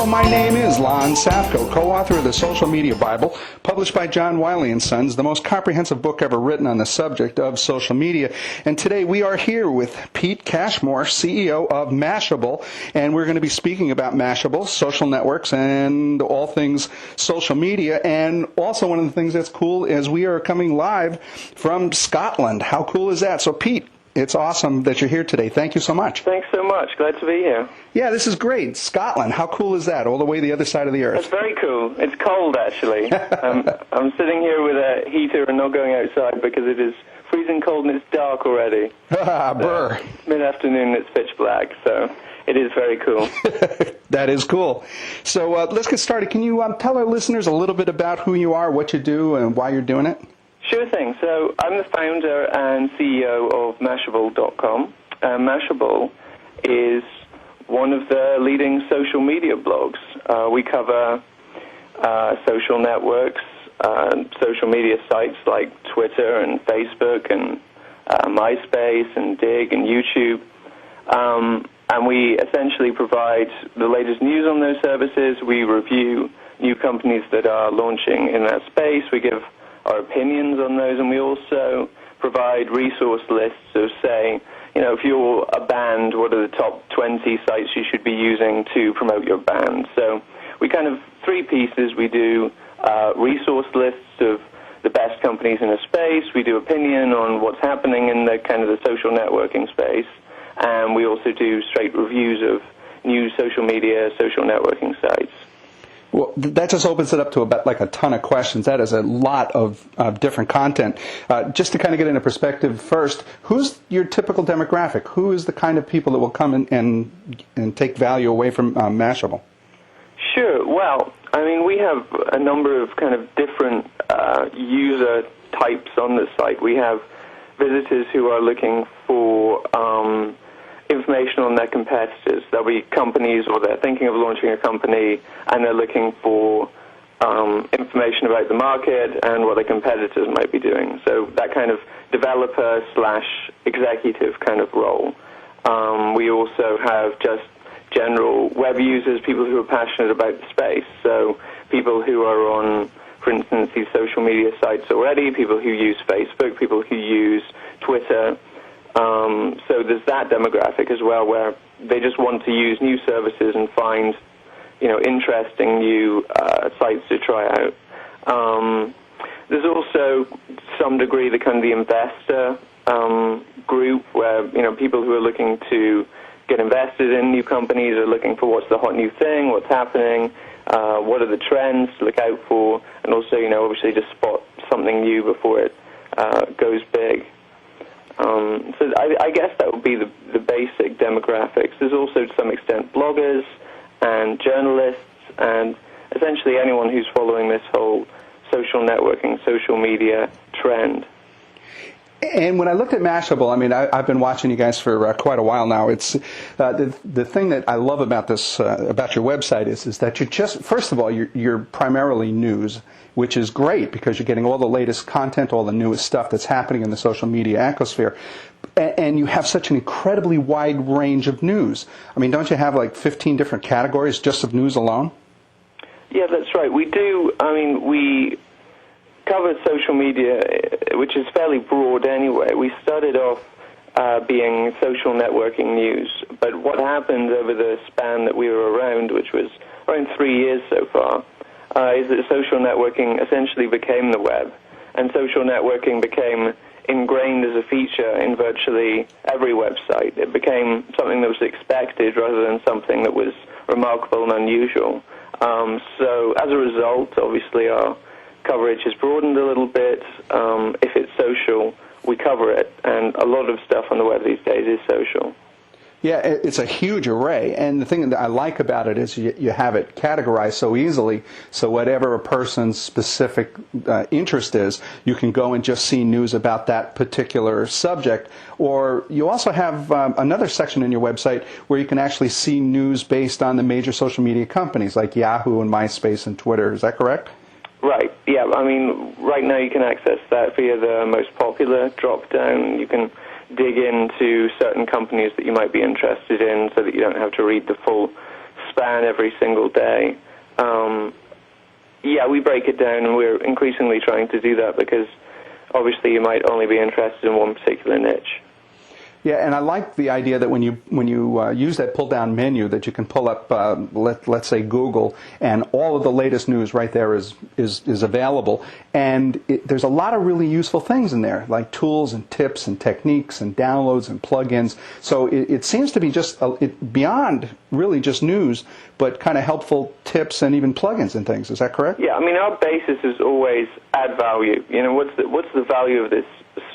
Hello, my name is Lon Safko, co-author of the Social Media Bible, published by John Wiley & Sons, the most comprehensive book ever written on the subject of social media. And today we are here with Pete Cashmore, CEO of Mashable, and we're going to be speaking about Mashable, social networks, and all things social media. And also one of the things that's cool is we are coming live from Scotland. How cool is that? So, Pete, it's awesome that you're here today. Thank you so much. Thanks so much. Glad to be here. Yeah, this is great. Scotland. How cool is that? All the way the other side of the earth. It's very cool. It's cold, actually. I'm sitting here with a heater and not going outside because it is freezing cold and it's dark already. Brr. Mid-afternoon, it's pitch black, so it is very cool. That is cool. So let's get started. Can you tell our listeners a little bit about who you are, what you do, and why you're doing it? Sure thing. So I'm the founder and CEO of Mashable.com. Mashable is one of the leading social media blogs. We cover social networks, social media sites like Twitter and Facebook and MySpace and Dig and YouTube. And we essentially provide the latest news on those services. We review new companies that are launching in that space. We give our opinions on those, and we also provide resource lists of, say, if you're a band, what are the top 20 sites you should be using to promote your band? So we kind of three pieces. We do resource lists of the best companies in a space. We do opinion on what's happening in the kind of the social networking space, and we also do straight reviews of new social media, social networking sites. Well, that just opens it up to about like a ton of questions. That is a lot of different content. Just to kind of get into perspective first, who's your typical demographic? Who is the kind of people that will come in and take value away from Mashable? Sure. Well, I mean, we have a number of kind of different user types on the site. We have visitors who are looking for information on their competitors. There'll be companies, or they're thinking of launching a company, and they're looking for information about the market and what the competitors might be doing. So that kind of developer/executive kind of role. We also have just general web users, people who are passionate about the space. So people who are on, for instance, these social media sites already, people who use Facebook, people who use Twitter. So there's that demographic as well, where they just want to use new services and find, interesting new sites to try out. There's also, to some degree, the kind of the investor group, where people who are looking to get invested in new companies are looking for what's the hot new thing, what's happening, what are the trends to look out for, and also, obviously just spot something new before it goes big. So I guess that would be the basic demographics. There's also, to some extent, bloggers and journalists and essentially anyone who's following this whole social networking, social media trend. And when I looked at Mashable, I mean, I've been watching you guys for quite a while now. It's the thing that I love about this, about your website is that you're just, first of all, you're primarily news, which is great because you're getting all the latest content, all the newest stuff that's happening in the social media atmosphere. And you have such an incredibly wide range of news. I mean, don't you have like 15 different categories just of news alone? Yeah, that's right. We do. I mean, we covered social media, which is fairly broad anyway. We started off being social networking news, but what happened over the span that we were around, which was around 3 years so far, is that social networking essentially became the web, and social networking became ingrained as a feature in virtually every website. It became something that was expected rather than something that was remarkable and unusual. So as a result, obviously our coverage has broadened a little bit. If it's social, we cover it, and a lot of stuff on the web these days is social. Yeah, it's a huge array, and the thing that I like about it is you have it categorized so easily, so whatever a person's specific interest is, you can go and just see news about that particular subject. Or you also have another section in your website where you can actually see news based on the major social media companies like Yahoo and MySpace and Twitter. Is that correct? Right, yeah. I mean, right now you can access that via the most popular drop-down. You can dig into certain companies that you might be interested in so that you don't have to read the full span every single day. We break it down, and we're increasingly trying to do that because obviously you might only be interested in one particular niche. Yeah, and I like the idea that when you use that pull-down menu, that you can pull up, let's say Google, and all of the latest news right there is available. And there's a lot of really useful things in there, like tools and tips and techniques and downloads and plugins. So it seems to be just beyond really just news, but kind of helpful tips and even plugins and things. Is that correct? Yeah, I mean, our basis is always add value. You know, what's the value of this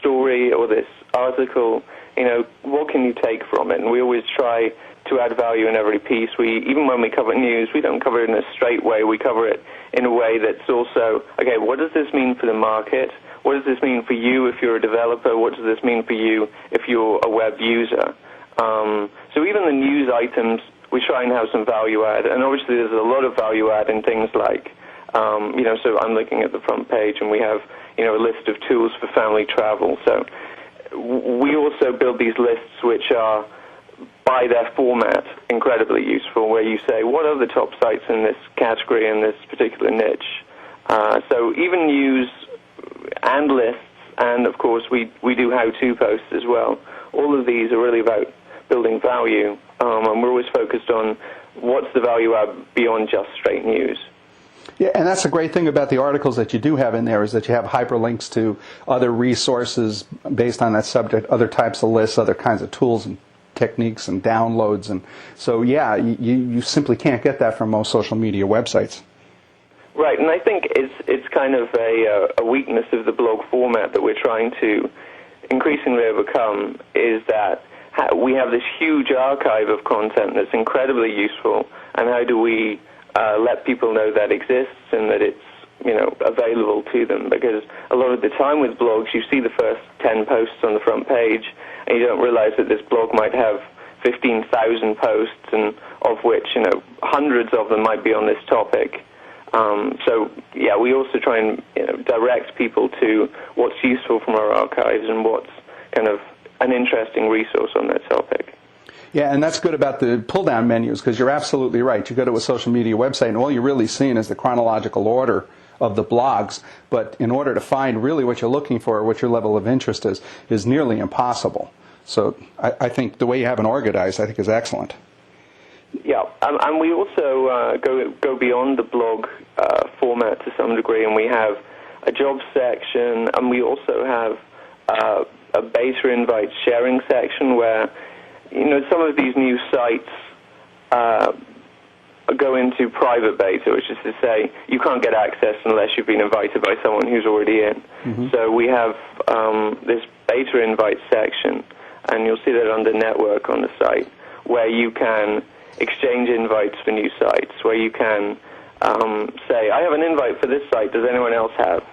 story or this article? You know, what can you take from it? And we always try to add value in every piece. Even when we cover news, we don't cover it in a straight way. We cover it in a way that's also, okay, what does this mean for the market? What does this mean for you if you're a developer? What does this mean for you if you're a web user? So even the news items, we try and have some value add. And obviously there's a lot of value add in things like, so I'm looking at the front page, and we have, a list of tools for family travel. So we also build these lists which are, by their format, incredibly useful, where you say, what are the top sites in this category, in this particular niche? So even news and lists, and of course we do how-to posts as well. All of these are really about building value, and we're always focused on what's the value add beyond just straight news. Yeah, and that's the great thing about the articles that you do have in there, is that you have hyperlinks to other resources based on that subject, other types of lists, other kinds of tools and techniques and downloads. And so, yeah, you simply can't get that from most social media websites. Right, and I think it's kind of a weakness of the blog format that we're trying to increasingly overcome, is that we have this huge archive of content that's incredibly useful, and how do we let people know that exists and that it's available to them? Because a lot of the time with blogs, you see the first 10 posts on the front page, and you don't realize that this blog might have 15,000 posts, and of which hundreds of them might be on this topic. We also try and direct people to what's useful from our archives and what's kind of an interesting resource on that topic. Yeah, and that's good about the pull-down menus, because you're absolutely right. You go to a social media website, and all you're really seeing is the chronological order of the blogs. But in order to find really what you're looking for, or what your level of interest is nearly impossible. So I think the way you have it organized, I think, is excellent. Yeah, and we also go beyond the blog format to some degree, and we have a jobs section, and we also have a beta invite sharing section where some of these new sites go into private beta, which is to say you can't get access unless you've been invited by someone who's already in. Mm-hmm. So we have this beta invite section, and you'll see that under network on the site, where you can exchange invites for new sites, where you can say, I have an invite for this site, does anyone else have?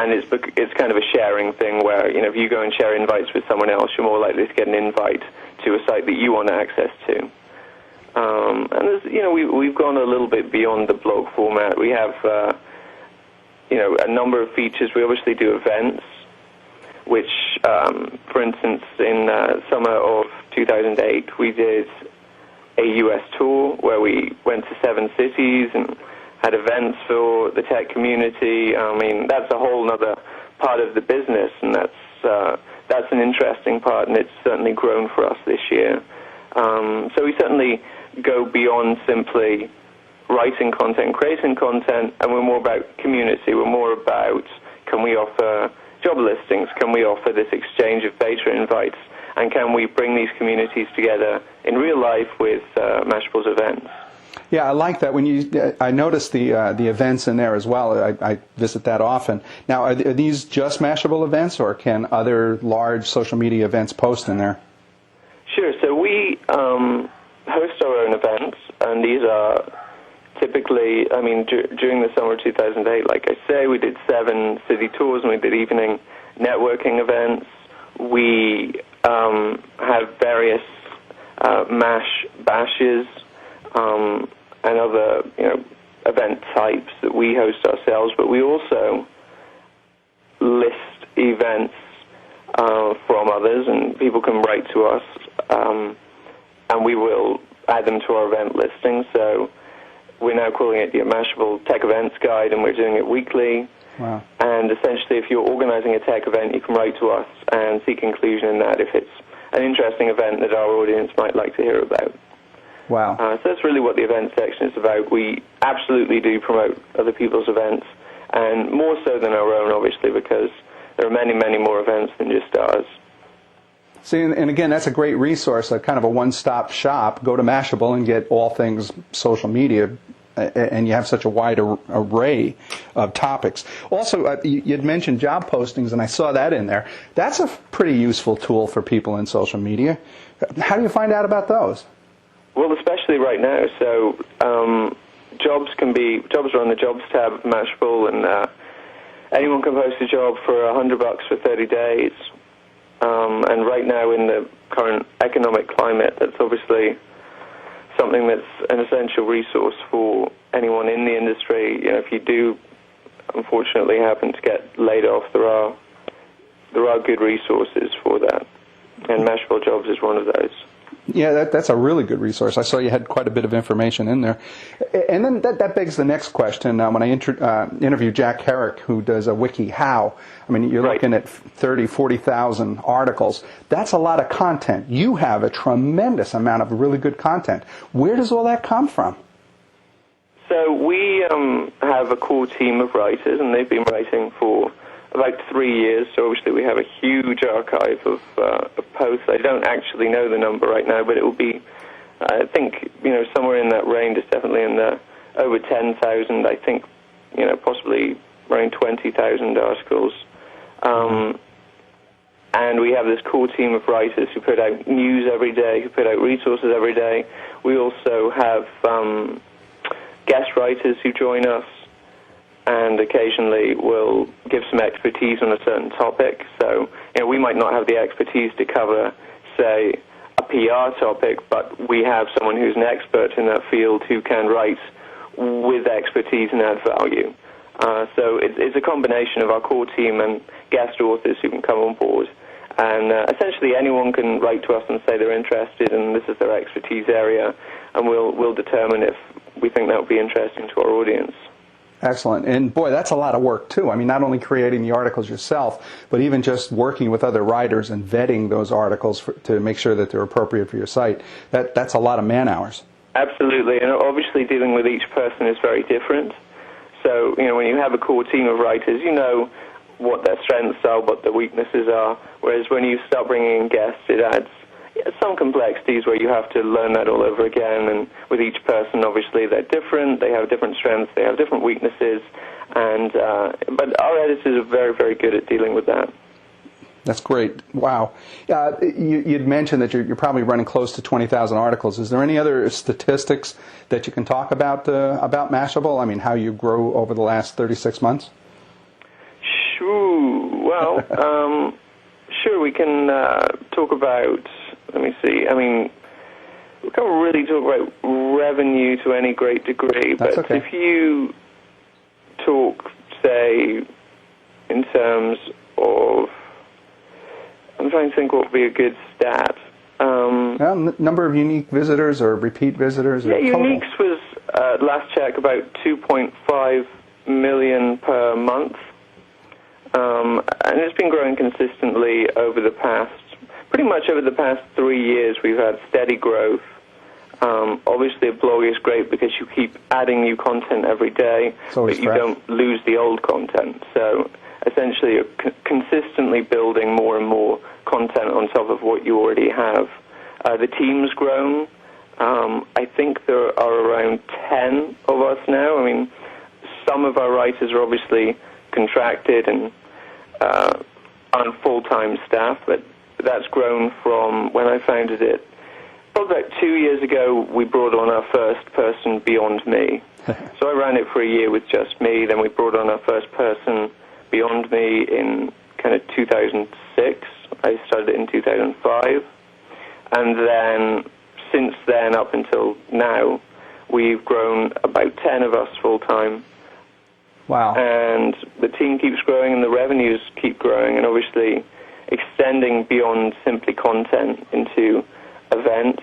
And it's kind of a sharing thing where, if you go and share invites with someone else, you're more likely to get an invite to a site that you want access to. And there's, we've gone a little bit beyond the blog format. We have, a number of features. We obviously do events, which, for instance, in summer of 2008, we did a U.S. tour where we went to 7 cities and had events for the tech community. I mean, that's a whole other part of the business, and that's an interesting part, and it's certainly grown for us this year. So we certainly go beyond simply writing content, creating content, and we're more about community. We're more about, can we offer job listings? Can we offer this exchange of beta invites? And can we bring these communities together in real life with Mashable's events? Yeah, I like that. I noticed the events in there as well. I visit that often. Now, are these just Mashable events, or can other large social media events post in there? Sure. So we host our own events, and these are typically, during the summer of 2008, like I say, we did 7 city tours, and we did evening networking events. We have various MASH bashes, and other event types that we host ourselves, but we also list events from others, and people can write to us, and we will add them to our event listing. So we're now calling it the Mashable Tech Events Guide, and we're doing it weekly. Wow. And essentially, if you're organizing a tech event, you can write to us and seek inclusion in that if it's an interesting event that our audience might like to hear about. Wow. So that's really what the event section is about. We absolutely do promote other people's events, and more so than our own, obviously, because there are many, many more events than just ours. See, and again, that's a great resource, a kind of a one-stop shop. Go to Mashable and get all things social media, and you have such a wide array of topics. Also, you'd mentioned job postings, and I saw that in there. That's a pretty useful tool for people in social media. How do you find out about those? Well, especially right now. So jobs are on the Jobs tab of Mashable, and anyone can post a job for $100 for 30 days. And right now, in the current economic climate, that's obviously something that's an essential resource for anyone in the industry. You know, if you do, unfortunately, happen to get laid off, there are good resources for that, and Mashable Jobs is one of those. Yeah, that's a really good resource. I saw you had quite a bit of information in there. And then that begs the next question. When I interviewed Jack Herrick, who does a WikiHow, I mean, you're looking at 30, 40,000 articles. That's a lot of content. You have a tremendous amount of really good content. Where does all that come from? So we have a core team of writers, and they've been writing for about 3 years, so obviously we have a huge archive of posts. I don't actually know the number right now, but it will be, I think, somewhere in that range. It's definitely in the over 10,000, I think, possibly around 20,000 articles. And we have this core team of writers who put out news every day, who put out resources every day. We also have guest writers who join us, and occasionally will give some expertise on a certain topic. So, we might not have the expertise to cover, say, a PR topic, but we have someone who's an expert in that field who can write with expertise and add value. So it's a combination of our core team and guest authors who can come on board. And essentially anyone can write to us and say they're interested and this is their expertise area, and we'll determine if we think that would be interesting to our audience. Excellent. And boy, that's a lot of work too. I mean, not only creating the articles yourself, but even just working with other writers and vetting those articles to make sure that they're appropriate for your site. That's a lot of man hours. Absolutely. And obviously dealing with each person is very different. So, when you have a core team of writers, you know what their strengths are, what their weaknesses are. Whereas when you start bringing in guests, it adds some complexities where you have to learn that all over again, and with each person, obviously, they're different, they have different strengths, they have different weaknesses, and but our editors are very, very good at dealing with that. That's great. Wow. You'd mentioned that you're probably running close to 20,000 articles. Is there any other statistics that you can talk about Mashable? I mean, how you grow over the last 36 months? Sure. Well, sure, we can talk about... Let me see. I mean, we can't really talk about revenue to any great degree, but okay. If you talk, say, in terms of, I'm trying to think what would be a good stat. Number of unique visitors or repeat visitors? Yeah, uniques was, last check, about 2.5 million per month, and it's been growing consistently pretty much over the past 3 years. We've had steady growth. Obviously, a blog is great because you keep adding new content every day, but you don't lose the old content. So essentially, you're consistently building more and more content on top of what you already have. The team's grown. I think there are around 10 of us now. I mean, some of our writers are obviously contracted and on full-time staff, but that's grown from when I founded it. Probably about 2 years ago, we brought on our first person beyond me. So I ran it for a year with just me. Then we brought on our first person beyond me in kind of 2006. I started it in 2005. And then since then up until now, we've grown about 10 of us full-time. Wow. And the team keeps growing and the revenues keep growing, and obviously extending beyond simply content into events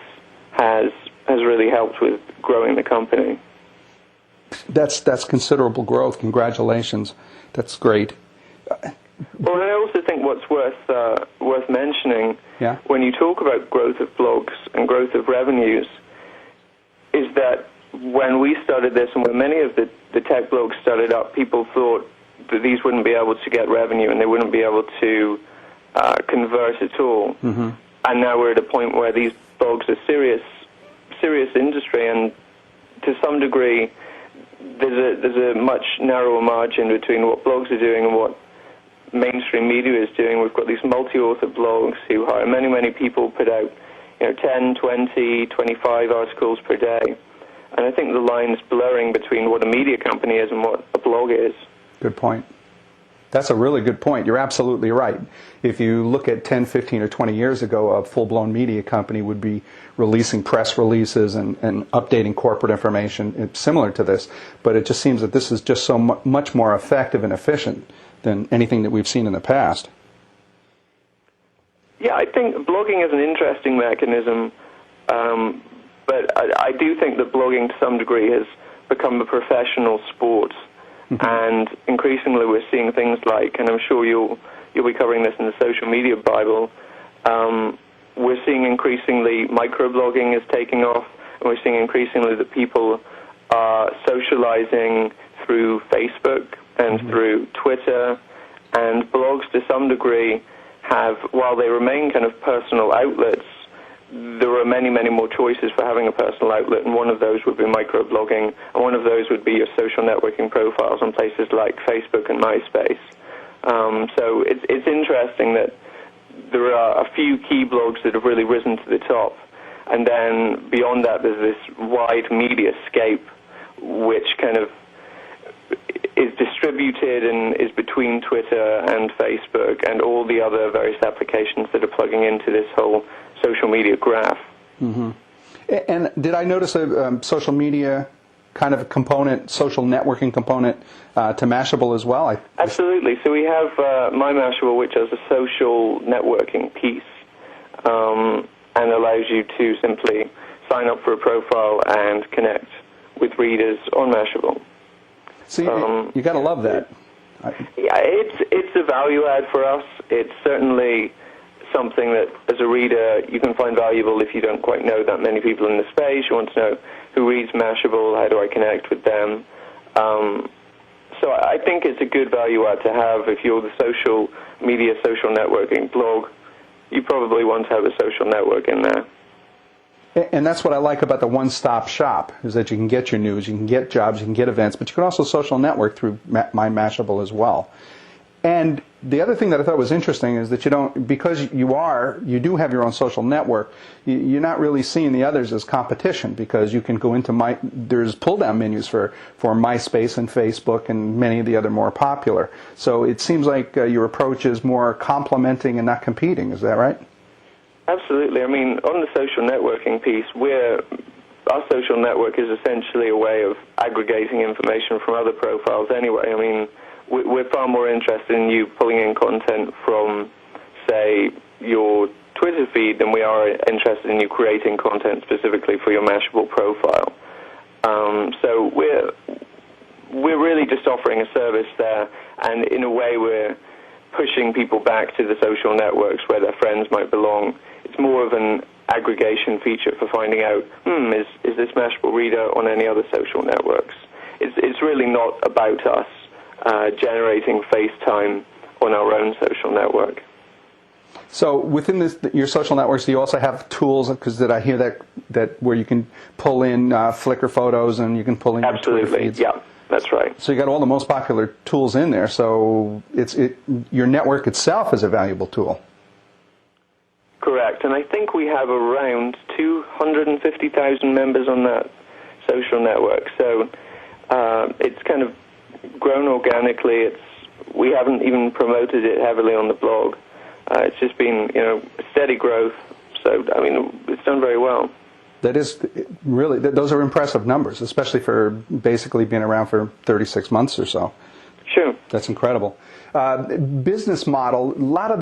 has really company. That's considerable growth. Congratulations. That's great. Well, I also think what's worth mentioning when you talk about growth of blogs and growth of revenues is that when we started this and when many of the tech blogs started up, people thought that these wouldn't be able to get revenue and they wouldn't be able to convert at all. Mm-hmm. And now we're at a point where these blogs are serious industry, and to some degree there's a much narrower margin between what blogs are doing and what mainstream media is doing. We've got these multi-author blogs who hire many people, put out 10, 20, 25 articles per day. And I think the line's blurring between what a media company is and what a blog is. Good point. That's a really good point. You're absolutely right. If you look at 10, 15, or 20 years ago, a full-blown media company would be releasing press releases and updating corporate information similar to this. But it just seems that this is just so much more effective and efficient than anything that we've seen in the past. Yeah, I think blogging is an interesting mechanism, but I do think that blogging to some degree has become a professional sport. And increasingly we're seeing things like, and I'm sure you'll be covering this in the Social Media Bible, we're seeing increasingly microblogging is taking off, and we're seeing increasingly that people are socializing through Facebook and through Twitter, and blogs to some degree have, while they remain kind of personal outlets, there are many more choices for having a personal outlet, and one of those would be microblogging, and one of those would be your social networking profiles on places like Facebook and MySpace. So it's interesting that there are a few key blogs that have really risen to the top, and then beyond that there's this wide media scape which kind of is distributed and is between Twitter and Facebook and all the other various applications that are plugging into this whole social media graph. Mm-hmm. And did I notice a social media kind of a component, social networking component to Mashable as well? Absolutely. So we have My Mashable, which is a social networking piece and allows you to simply sign up for a profile and connect with readers on Mashable. See, you got to love that. Yeah, it's a value add for us. It's certainly something that, as a reader, you can find valuable if you don't quite know that many people in the space. You want to know who reads Mashable, how do I connect with them. So I think it's a good value add to have. If you're the social media, social networking blog, you probably want to have a social network in there. And that's what I like about the one-stop shop, is that you can get your news, you can get jobs, you can get events, but you can also social network through My Mashable as well. And the other thing that I thought was interesting is that you don't, because you do have your own social network, you're not really seeing the others as competition, because you can go into there's pull-down menus for MySpace and Facebook and many of the other more popular. So it seems like your approach is more complementing and not competing. Is that right? Absolutely. I mean, on the social networking piece, our social network is essentially a way of aggregating information from other profiles anyway. I mean, we're far more interested in you pulling in content from, say, your Twitter feed than we are interested in you creating content specifically for your Mashable profile. So we're really just offering a service there, and in a way we're pushing people back to the social networks where their friends might belong. It's more of an aggregation feature for finding out, is this Mashable reader on any other social networks? It's really not about us generating FaceTime on our own social network. So within your social networks, do you also have tools? Because did I hear that where you can pull in Flickr photos and you can pull in your Twitter feeds? Yeah, that's right. So you got all the most popular tools in there. So your network itself is a valuable tool. Correct, and I think we have around 250,000 members on that social network. So it's kind of grown organically. We haven't even promoted it heavily on the blog. It's just been, steady growth. So I mean, it's done very well. That is really, those are impressive numbers, especially for basically being around for 36 months or so. Sure. That's incredible. business model, a lot of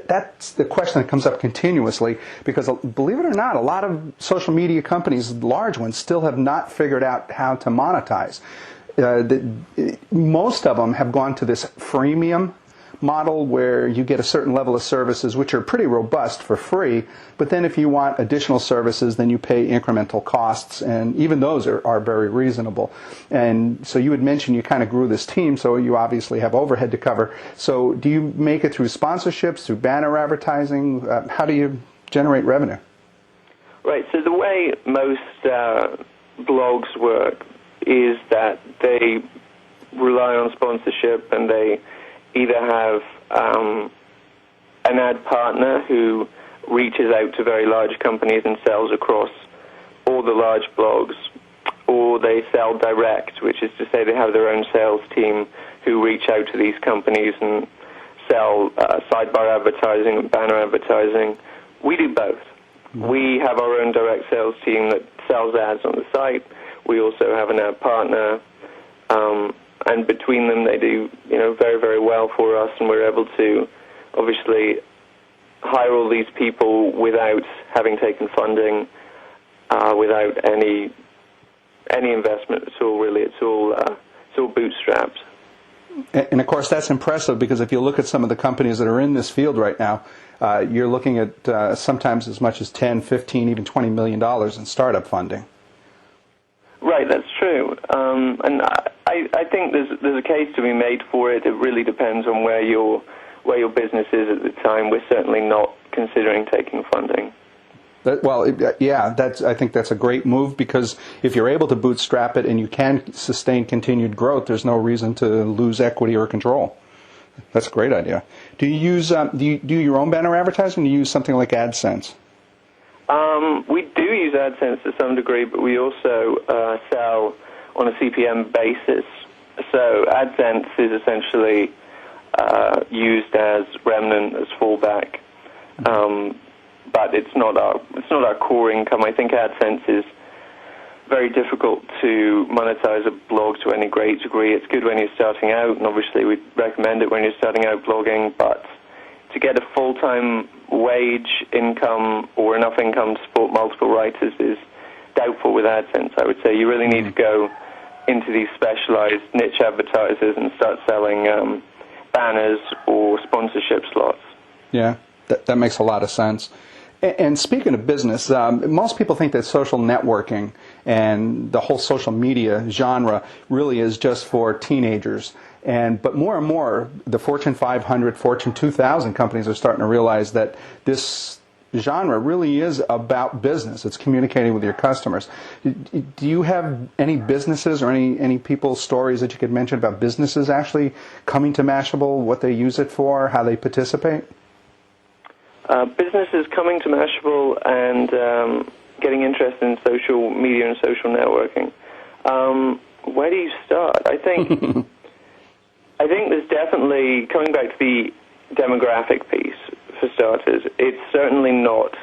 that's the question that comes up continuously, because believe it or not, a lot of social media companies, large ones, still have not figured out how to monetize. Most of them have gone to this freemium model where you get a certain level of services which are pretty robust for free, but then if you want additional services, then you pay incremental costs, and even those are very reasonable. And so you had mentioned you kind of grew this team, so you obviously have overhead to cover. So do you make it through sponsorships, through banner advertising? How do you generate revenue? Right, so the way most blogs work is that they rely on sponsorship, and they either have an ad partner who reaches out to very large companies and sells across all the large blogs, or they sell direct, which is to say they have their own sales team who reach out to these companies and sell sidebar advertising and banner advertising. We do both. We have our own direct sales team that sells ads on the site. We also have an ad partner, and between them they do, very, very well for us, and we're able to obviously hire all these people without having taken funding, without any investment at all. Really, it's all bootstrapped. And of course, that's impressive, because if you look at some of the companies that are in this field right now, you're looking at sometimes as much as 10, 15, even $20 million in startup funding. Right, that's true. And I think there's a case to be made for it. It really depends on where your business is at the time. We're certainly not considering taking funding. I think that's a great move, because if you're able to bootstrap it and you can sustain continued growth, there's no reason to lose equity or control. That's a great idea. Do you use do you do your own banner advertising? Or do you use something like AdSense? We do use AdSense to some degree, but we also sell on a CPM basis. So AdSense is essentially used as remnant, as fallback. But it's not our core income. I think AdSense is very difficult to monetize a blog to any great degree. It's good when you're starting out, and obviously we'd recommend it when you're starting out blogging, but to get a full-time wage income or enough income to support multiple writers is doubtful with AdSense. I would say you really need to go into these specialized niche advertisers and start selling banners or sponsorship slots. Yeah, that makes a lot of sense. And speaking of business, most people think that social networking and the whole social media genre really is just for teenagers. But more and more, the Fortune 500, Fortune 2000 companies are starting to realize that this genre really is about business. It's communicating with your customers. Do you have any businesses or any people's stories that you could mention about businesses actually coming to Mashable, what they use it for, how they participate? Businesses coming to Mashable and getting interested in social media and social networking. Where do you start? I think there's definitely, coming back to the demographic piece for starters, it's certainly not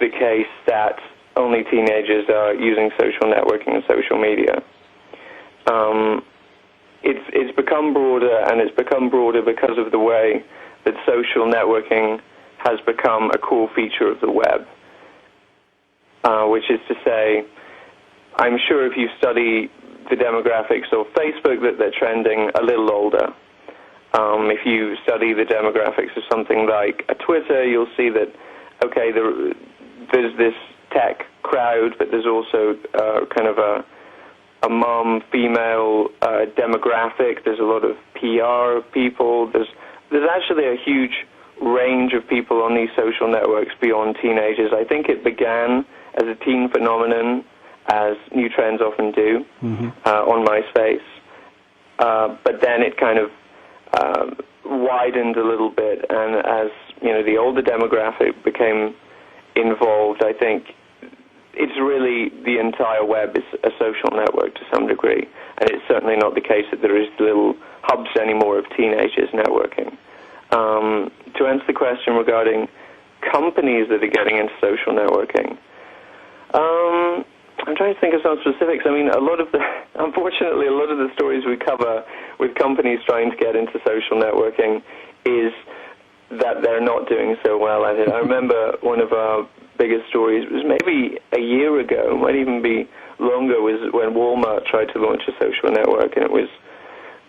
the case that only teenagers are using social networking and social media. It's become broader, and it's become broader because of the way that social networking has become a core feature of the web, which is to say, I'm sure if you study the demographics of Facebook that they're trending a little older. If you study the demographics of something like a Twitter, you'll see that, okay, there's this tech crowd, but there's also kind of a mom, female demographic. There's a lot of PR people. There's actually a huge range of people on these social networks beyond teenagers. I think it began as a teen phenomenon, as new trends often do, on MySpace. But then it kind of widened a little bit, and as the older demographic became involved, I think it's really the entire web is a social network to some degree, and it's certainly not the case that there is little hubs anymore of teenagers networking. To answer the question regarding companies that are getting into social networking, I'm trying to think of some specifics. I mean, unfortunately, a lot of the stories we cover with companies trying to get into social networking is that they're not doing so well at it. I remember one of our biggest stories was maybe a year ago, might even be longer, was when Walmart tried to launch a social network, and it was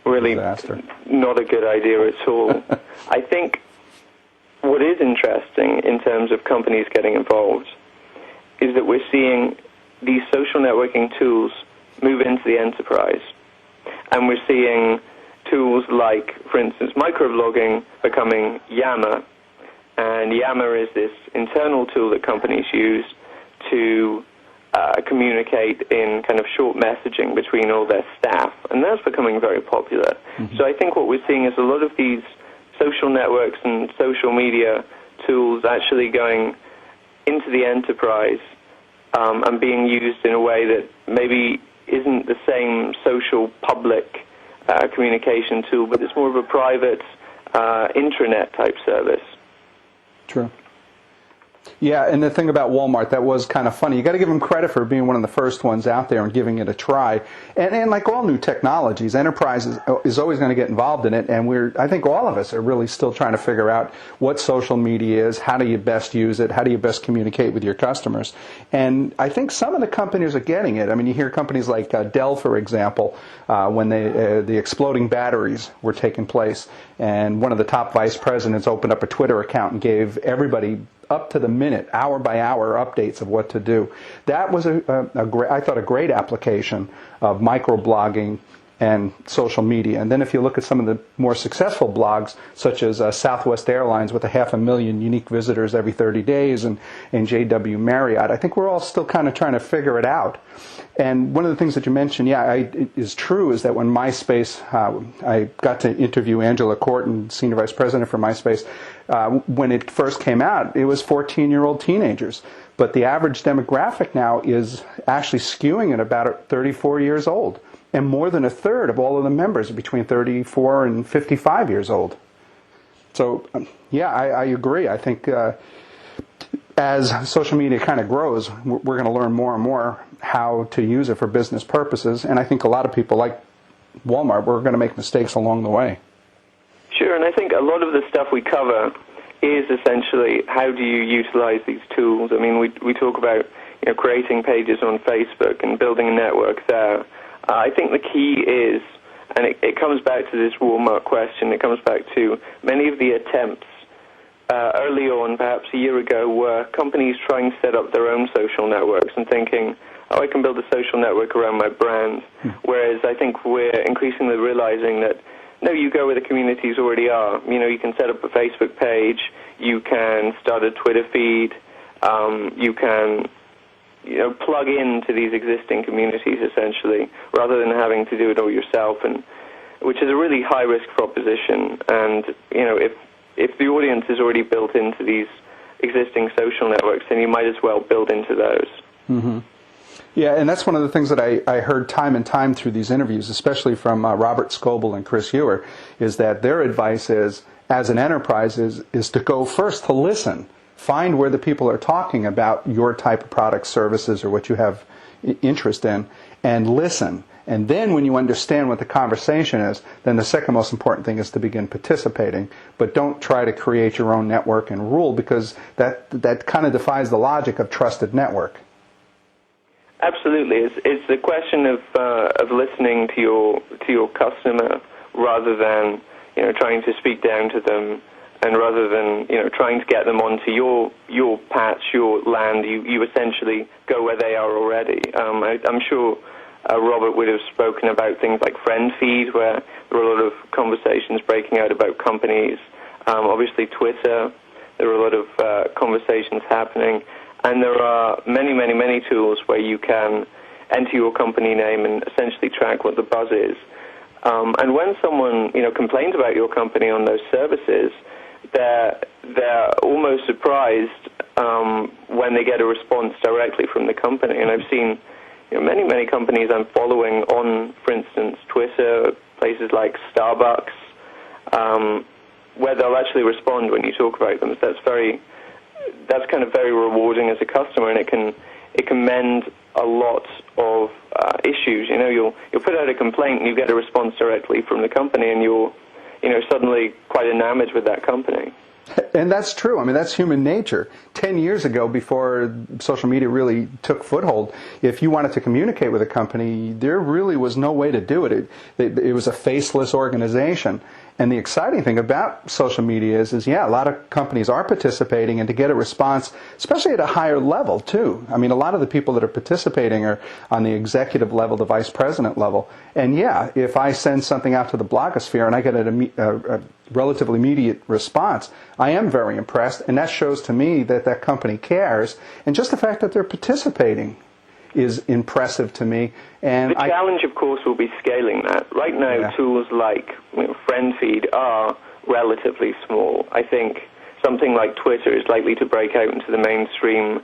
really not a good idea at all. I think what is interesting in terms of companies getting involved is that we're seeing these social networking tools move into the enterprise. And we're seeing tools like, for instance, microblogging becoming Yammer. And Yammer is this internal tool that companies use to communicate in kind of short messaging between all their staff. And that's becoming very popular. Mm-hmm. So I think what we're seeing is a lot of these social networks and social media tools actually going into the enterprise and being used in a way that maybe isn't the same social public communication tool, but it's more of a private intranet type service. True. Yeah, and the thing about Walmart, that was kind of funny. You got to give them credit for being one of the first ones out there and giving it a try. And like all new technologies, enterprise is always going to get involved in it. And I think all of us are really still trying to figure out what social media is, how do you best use it, how do you best communicate with your customers. And I think some of the companies are getting it. I mean, you hear companies like Dell, for example, when the exploding batteries were taking place, and one of the top vice presidents opened up a Twitter account and gave everybody up to the minute, hour by hour updates of what to do. That was I thought a great application of microblogging and social media. And then if you look at some of the more successful blogs, such as Southwest Airlines with 500,000 unique visitors every 30 days, and JW Marriott, I think we're all still kind of trying to figure it out. And one of the things that you mentioned, is true, is that when MySpace, I got to interview Angela Corton, Senior Vice President for MySpace, when it first came out, it was 14-year-old teenagers. But the average demographic now is actually skewing at about 34 years old. And more than a third of all of the members are between 34 and 55 years old. So, I agree. I think as social media kind of grows, we're going to learn more and more how to use it for business purposes. And I think a lot of people, like Walmart, we're going to make mistakes along the way. Sure, and I think a lot of the stuff we cover is essentially how do you utilize these tools. I mean, we talk about creating pages on Facebook and building a network there. I think the key is, and it comes back to this Walmart question, it comes back to many of the attempts early on, perhaps a year ago, were companies trying to set up their own social networks and thinking, I can build a social network around my brand. Whereas I think we're increasingly realizing that, no, you go where the communities already are. You can set up a Facebook page, you can start a Twitter feed, you can plug into these existing communities, essentially, rather than having to do it all yourself, and which is a really high-risk proposition. And, if the audience is already built into these existing social networks, then you might as well build into those. Mm-hmm. Yeah, and that's one of the things that I heard time and time through these interviews, especially from Robert Scoble and Chris Ewer, is that their advice is, as an enterprise, is to go first to listen. Find where the people are talking about your type of products, services, or what you have interest in, and listen. And then when you understand what the conversation is, then the second most important thing is to begin participating. But don't try to create your own network and rule, because that kind of defies the logic of trusted network. Absolutely. It's the question of listening to your customer rather than trying to speak down to them. And rather than trying to get them onto your patch, your land, you essentially go where they are already. I'm sure Robert would have spoken about things like Friend Feed, where there were a lot of conversations breaking out about companies. Obviously, Twitter, there are a lot of conversations happening, and there are many, many, many tools where you can enter your company name and essentially track what the buzz is. And when someone complains about your company on those services, they're almost surprised when they get a response directly from the company. And I've seen many companies I'm following on, for instance, Twitter, places like Starbucks, where they'll actually respond when you talk about them. So that's kind of very rewarding as a customer, and it it can mend a lot of issues. You know, you'll put out a complaint and you get a response directly from the company, and you're, suddenly quite enamored with that company. And that's true. I mean, that's human nature. 10 years ago, before social media really took foothold, if you wanted to communicate with a company, there really was no way to do it. It was a faceless organization. And the exciting thing about social media is, a lot of companies are participating, and to get a response, especially at a higher level, too. I mean, a lot of the people that are participating are on the executive level, the vice president level. And if I send something out to the blogosphere and I get a relatively immediate response, I am very impressed, and that shows to me that that company cares. And just the fact that they're participating is impressive to me. And the challenge, of course, will be scaling that. Right now, tools like FriendFeed are relatively small. I think something like Twitter is likely to break out into the mainstream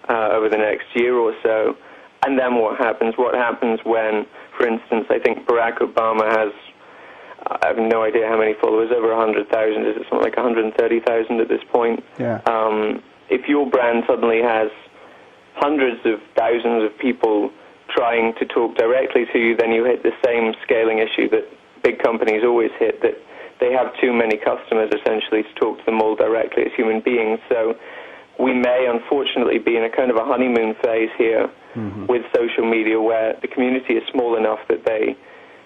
over the next year or so. And then what happens? What happens when, for instance, I think Barack Obama has, I have no idea how many followers, over 100,000. Is it something like 130,000 at this point? Yeah. If your brand suddenly has hundreds of thousands of people trying to talk directly to you, then you hit the same scaling issue that big companies always hit, that they have too many customers, essentially, to talk to them all directly as human beings. So we may, unfortunately, be in a kind of a honeymoon phase here with social media, where the community is small enough that they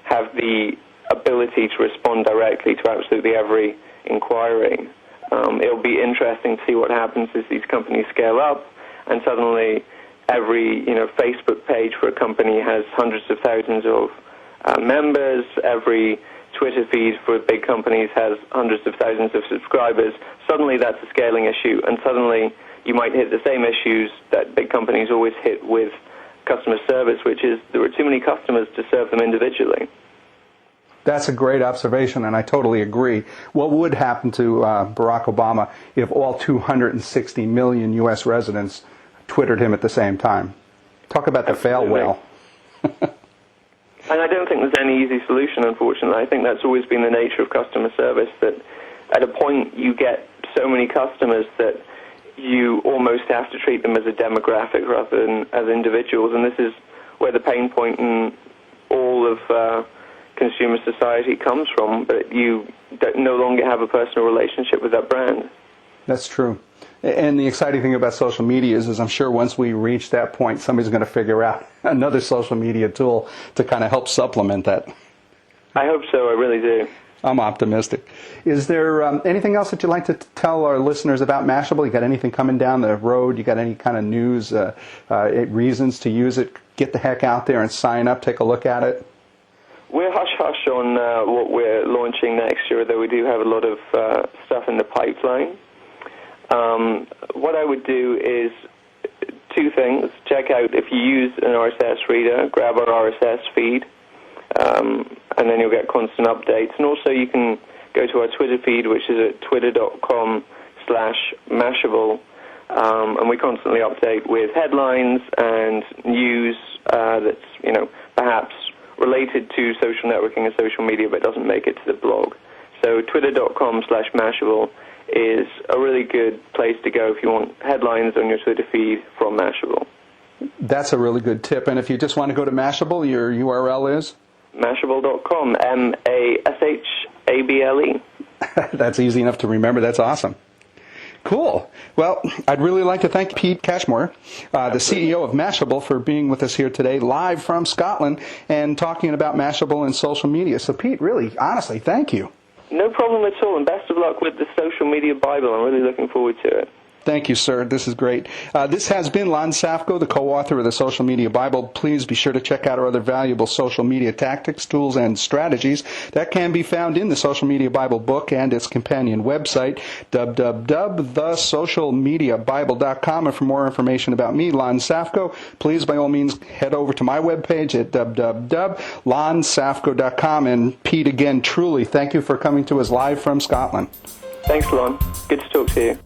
have the ability to respond directly to absolutely every inquiry. It'll be interesting to see what happens as these companies scale up, and suddenly every Facebook page for a company has hundreds of thousands of members. Every Twitter feed for big companies has hundreds of thousands of subscribers. Suddenly that's a scaling issue, and suddenly you might hit the same issues that big companies always hit with customer service, which is there are too many customers to serve them individually. That's a great observation, and I totally agree. What would happen to Barack Obama if all 260 million U.S. residents Twittered him at the same time? Talk about the fail whale. And I don't think there's any easy solution, unfortunately. I think that's always been the nature of customer service, that at a point you get so many customers that you almost have to treat them as a demographic rather than as individuals, and this is where the pain point in all of consumer society comes from, but you no longer have a personal relationship with that brand. That's true. And the exciting thing about social media is I'm sure once we reach that point, somebody's going to figure out another social media tool to kind of help supplement that. I hope so. I really do. I'm optimistic. Is there anything else that you'd like to tell our listeners about Mashable? You got anything coming down the road? You got any kind of news, reasons to use it? Get the heck out there and sign up, take a look at it. We're hush-hush on what we're launching next year, though we do have a lot of stuff in the pipeline. What I would do is two things. Check out, if you use an RSS reader, grab our RSS feed, and then you'll get constant updates. And also you can go to our Twitter feed, which is at twitter.com/Mashable, and we constantly update with headlines and news that's, perhaps related to social networking and social media, but doesn't make it to the blog. So twitter.com/Mashable is a really good place to go if you want headlines on your Twitter feed from Mashable. That's a really good tip. And if you just want to go to Mashable, your URL is? Mashable.com, Mashable. That's easy enough to remember. That's awesome. Cool. Well, I'd really like to thank Pete Cashmore, the CEO of Mashable, for being with us here today, live from Scotland, and talking about Mashable and social media. So, Pete, really, honestly, thank you. No problem at all, and best of luck with the social media Bible. I'm really looking forward to it. Thank you, sir. This is great. This has been Lon Safko, the co-author of the Social Media Bible. Please be sure to check out our other valuable social media tactics, tools, and strategies that can be found in the Social Media Bible book and its companion website, www.thesocialmediabible.com. And for more information about me, Lon Safko, please, by all means, head over to my webpage at www.lonsafko.com. And Pete, again, truly, thank you for coming to us live from Scotland. Thanks, Lon. Good to talk to you.